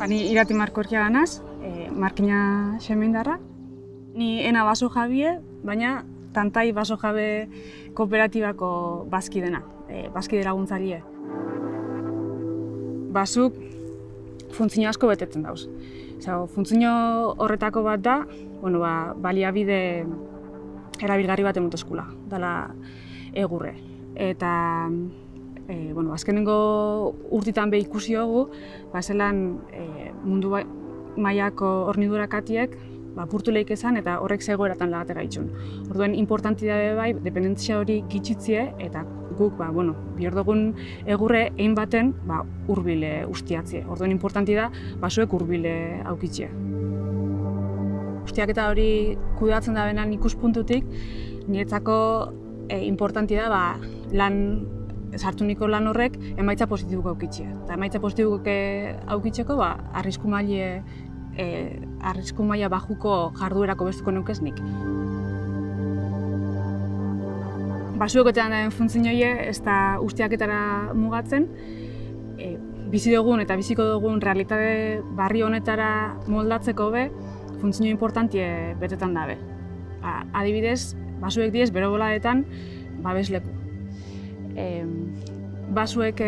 Ni Irati Markorkia naz, markina xemendarra. Ni ena baso jabie, baina Tantai baso jabe kooperatibako bazkidena, bazkide laguntzaile. Basuk funtzio asko betetzen dauz. Funtzio horretako bat da, baliabide erabilgarri bat emoteskula, dela egurre. Eta azkenengo urtitan be ikusi dugu, zelan mundu mailako hornidurakatiek apurtu lehik ezan eta horrek zegoeratan lagatera itxun. Orduen, importanti da bai, dependentzia hori gitxitzie eta guk bihar dugun egurre egin baten hurbile ustiatzie. Orduen, importanti da basoek hurbile aukitzie. Ustiaketa hori kudeatzen da benan ikuspuntutik, niretzako importanti da sartu niko lan horrek emaitza positibuko aukitzie. Eta emaitza positibuko aukitzeko arrisku maila bajuko jarduerako bestuko nukez nik. Basuekoetan den funtzioie ez da ustiaketara mugatzen, bizi dugun eta biziko dugun realitate barri honetara moldatzeko be, funtzio importantie betetan dabe. Adibidez, basuek diez bero boladetan babesleku. Basuek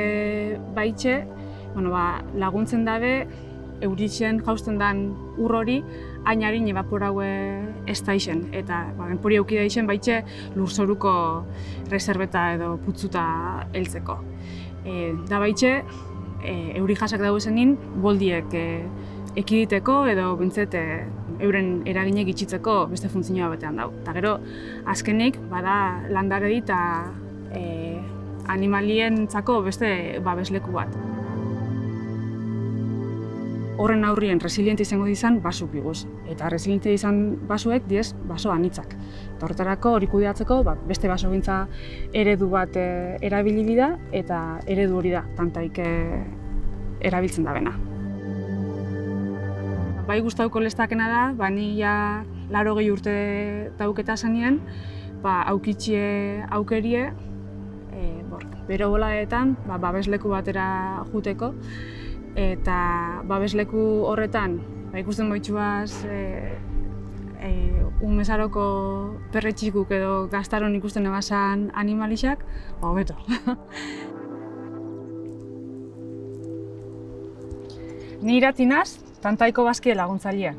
baitxe laguntzen dabe euritxen jausten den ur hori hainarin evaporaue ez da isen. Eta denpori euki da isen baitxe lurzoruko reserbeta edo putzuta heltzeko. Da baitxe euri jasak dago zenin boldiek ekiditeko edo bintzet euren eraginek itxitzeko beste funtzioa betean dago. Eta gero azkenik bada landaredi eta animalientzako beste babesleku bat. Horren aurrien resiliente izango dizan basuk biguz. Eta resiliente izan basuek diez baso anitzak. Eta horretarako hori kudeatzeko beste basogintza eredu bat erabili bida eta eredu hori da Tantaik erabiltzen da bena. Bai gustauko lestakena da, ni ja 80 urte dauketa zanien, aukitxie aukerie, bero boladetan babesleku batera juteko. Eta babesleku horretan ikusten baitxuaz umezaroko perretxikuk edo gaztaron ikusten ebasan animalixak, hobeto. Ni Irati naz, Tantaiko bazkide laguntzailea.